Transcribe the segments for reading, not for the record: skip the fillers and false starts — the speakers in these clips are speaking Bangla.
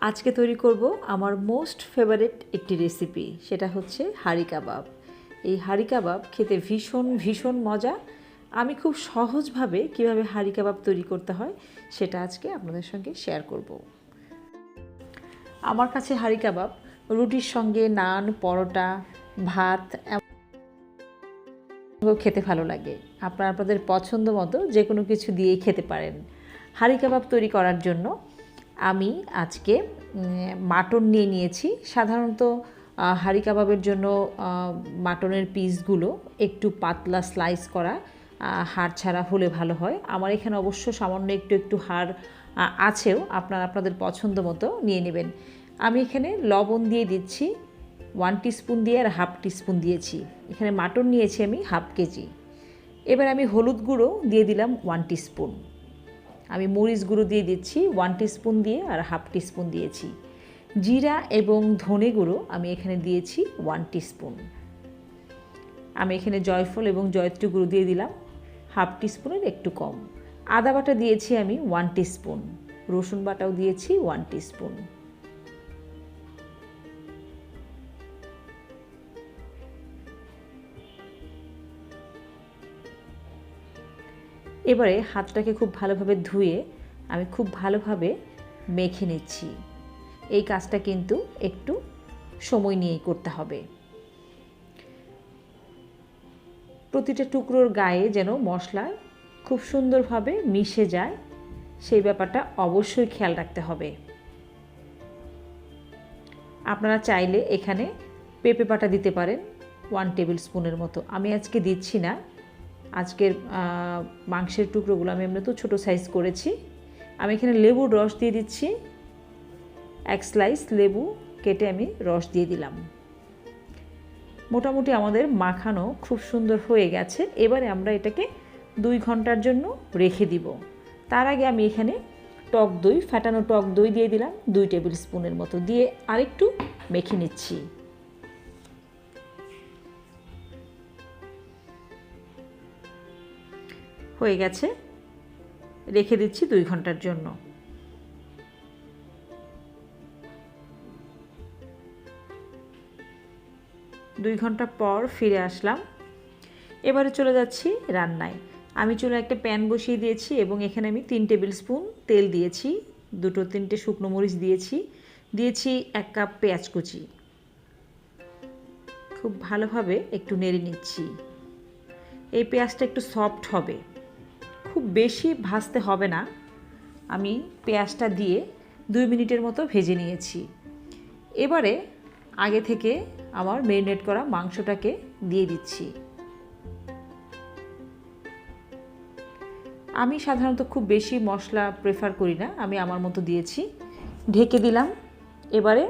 আজকে তৈরি করব আমার মোস্ট ফেভারিট একটি রেসিপি, সেটা হচ্ছে হাঁড়ি কাবাব। এই হাঁড়ি কাবাব খেতে ভীষণ ভীষণ মজা। আমি খুব সহজভাবে কিভাবে হাঁড়ি কাবাব তৈরি করতে হয় সেটা আজকে আপনাদের সঙ্গে শেয়ার করব। আমার কাছে হাঁড়ি কাবাব রুটির সঙ্গে নান, পরোটা, ভাত খেতে ভালো লাগে। আপনারা আপনাদের পছন্দ মতো যে কোনো কিছু দিয়েই খেতে পারেন। হাঁড়ি কাবাব তৈরি করার জন্য আমি আজকে মাটন নিয়ে নিয়েছি। সাধারণত হাঁড়ি কাবাবের জন্য মাটনের পিসগুলো একটু পাতলা স্লাইস করা, হাড় ছাড়া হলে ভালো হয়। আমার এখানে অবশ্য সামান্য একটু হাড় আছেও, আপনারা আপনাদের পছন্দ মতো নিয়ে নেবেন। আমি এখানে লবণ দিয়ে দিচ্ছি 1 টিস্পুন দিয়ে, আর হাফ টিস্পুন দিয়েছি। এখানে মাটন নিয়েছি আমি হাফ কেজি। এবার আমি হলুদ গুঁড়ো দিয়ে দিলাম 1 টিস্পুন। আমি মরিচ গুঁড়ো দিয়ে দিচ্ছি 1 টিস্পুন দিয়ে, আর হাফ টিস্পুন দিয়েছি। জিরা এবং ধনে গুঁড়ো আমি এখানে দিয়েছি 1 টিস্পুন। আমি এখানে জয়ফল এবং জয়ত্রী গুঁড়ো দিয়ে দিলাম হাফ টিস্পুনের একটু কম। আদা বাটা দিয়েছি আমি 1 টিস্পুন। রসুন বাটাও দিয়েছি 1 টিস্পুন। এবারে হাতটাকে খুব ভালোভাবে ধুয়ে আমি খুব ভালোভাবে মেখে নিচ্ছি। এই কাজটা কিন্তু একটু সময় নিয়েই করতে হবে। প্রতিটা টুকরোর গায়ে যেন মশলা খুব সুন্দরভাবে মিশে যায়, সেই ব্যাপারটা অবশ্যই খেয়াল রাখতে হবে। আপনারা চাইলে এখানে পেঁপে বাটা দিতে পারেন 1 টেবিল স্পুনের মতো। আমি আজকে দিচ্ছি না। আজকের মাংসের টুকরোগুলো আমি এমনি তো ছোটো সাইজ করেছি। আমি এখানে লেবুর রস দিয়ে দিচ্ছি। 1 স্লাইস লেবু কেটে আমি রস দিয়ে দিলাম। মোটামুটি আমাদের মাখানো খুব সুন্দর হয়ে গেছে। এবারে আমরা এটাকে 2 ঘন্টার জন্য রেখে দিব। তার আগে আমি এখানে টক দই, ফ্যাটানো টক দই দিয়ে দিলাম 2 টেবিল স্পুনের মতো, দিয়ে আরেকটু মেখে নিচ্ছি। হয়ে গেছে, রেখে দিচ্ছি 2 ঘন্টার জন্য। 2 ঘন্টা পর ফিরে আসলাম। এবারে চলে যাচ্ছি রান্নায়। আমি চুলায় একটা প্যান বসিয়ে দিয়েছি এবং এখানে আমি 3 টেবিল স্পুন তেল দিয়েছি, 2-3টে শুকনো মরিচ দিয়েছি, 1 কাপ পেঁয়াজ কুচি। খুব ভালোভাবে একটু নেড়ে নিচ্ছি। এই পেঁয়াজটা একটু সফট হবে, খুব বেশি ভাজতে হবে না। আমি পেঁয়াজটা দিয়ে 2 মিনিটের মতো ভেজে নিয়েছি। এবারে আগে থেকে আমার ম্যারিনেট করা মাংসটাকে দিয়ে দিচ্ছি। আমি সাধারণত খুব বেশি মশলা প্রেফার করি না, আমি আমার মতো দিয়েছি। ঢেকে দিলাম। এবারে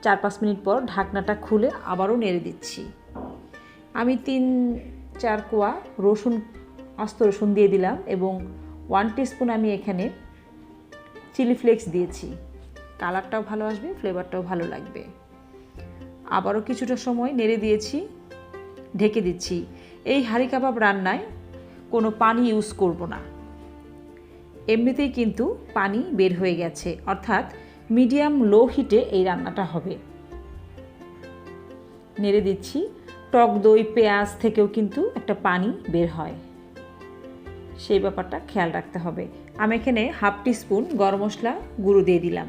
4-5 মিনিট পর ঢাকনাটা খুলে আবারও নেড়ে দিচ্ছি। আমি 3-4 কোয়া রসুন, আস্ত রসুন দিয়ে দিলাম এবং 1 টিস্পুন আমি এখানে চিলি ফ্লেক্স দিয়েছি। কালারটাও ভালো আসবে, ফ্লেভারটাও ভালো লাগবে। আবারও কিছুটা সময় নেড়ে দিয়েছি, ঢেকে দিচ্ছি। এই হাঁড়ি কাবাব রান্নায় কোনো পানি ইউজ করব না। এমনিতেই কিন্তু পানি বের হয়ে গেছে, অর্থাৎ মিডিয়াম লো হিটে এই রান্নাটা হবে। নেড়ে দিচ্ছি। টক দই, পেঁয়াজ থেকেও কিন্তু একটা পানি বের হয়, সেই ব্যাপারটা খেয়াল রাখতে হবে। আমি এখানে হাফ টিস্পুন গরম মশলা গুঁড়ো দিয়ে দিলাম।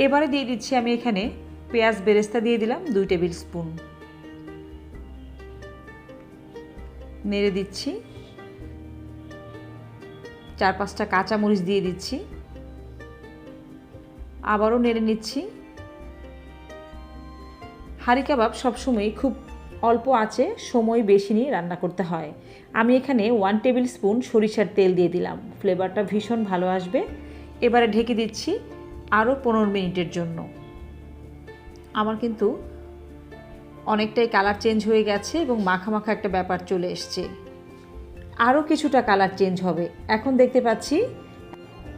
এবারে দিয়ে দিচ্ছি আমি এখানে পেঁয়াজ বেরেস্তা দিয়ে দিলাম 2 টেবিল স্পুন। নেড়ে দিচ্ছি। 4-5টা কাঁচামরিচ দিয়ে দিচ্ছি। আবারও নেড়ে নিচ্ছি। হাঁড়ি কাবাব সবসময় খুব অল্প আঁচে সময় বেশি নিয়ে রান্না করতে হয়। আমি এখানে 1 টেবিল স্পুন সরিষার তেল দিয়ে দিলাম, ফ্লেভারটা ভীষণ ভালো আসবে। এবারে ঢেকে দিচ্ছি আরও 15 মিনিটের জন্য। আমার কিন্তু অনেকটাই কালার চেঞ্জ হয়ে গেছে এবং মাখা মাখা একটা ব্যাপার চলে এসছে। আরও কিছুটা কালার চেঞ্জ হবে। এখন দেখতে পাচ্ছি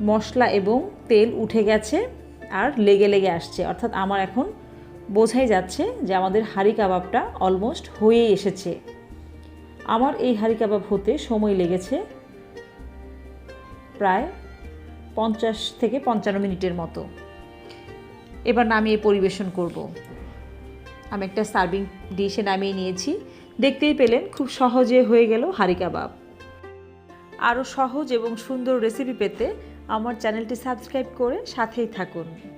মশলা এবং তেল উঠে গেছে আর লেগে লেগে আসছে, অর্থাৎ আমার এখন বোঝাই যাচ্ছে যে আমাদের হাঁড়ি কাবাবটা অলমোস্ট হয়েই এসেছে। আমার এই হাঁড়ি কাবাব হতে সময় লেগেছে প্রায় 50 থেকে 55 মিনিটের মতো। এবার নামিয়ে পরিবেশন করব। আমি একটা সার্ভিং ডিশে নামিয়ে নিয়েছি। দেখতেই পেলেন খুব সহজে হয়ে গেল হাঁড়ি কাবাব। আরও সহজ এবং সুন্দর রেসিপি পেতে আমার চ্যানেলটি সাবস্ক্রাইব করে সাথেই থাকুন।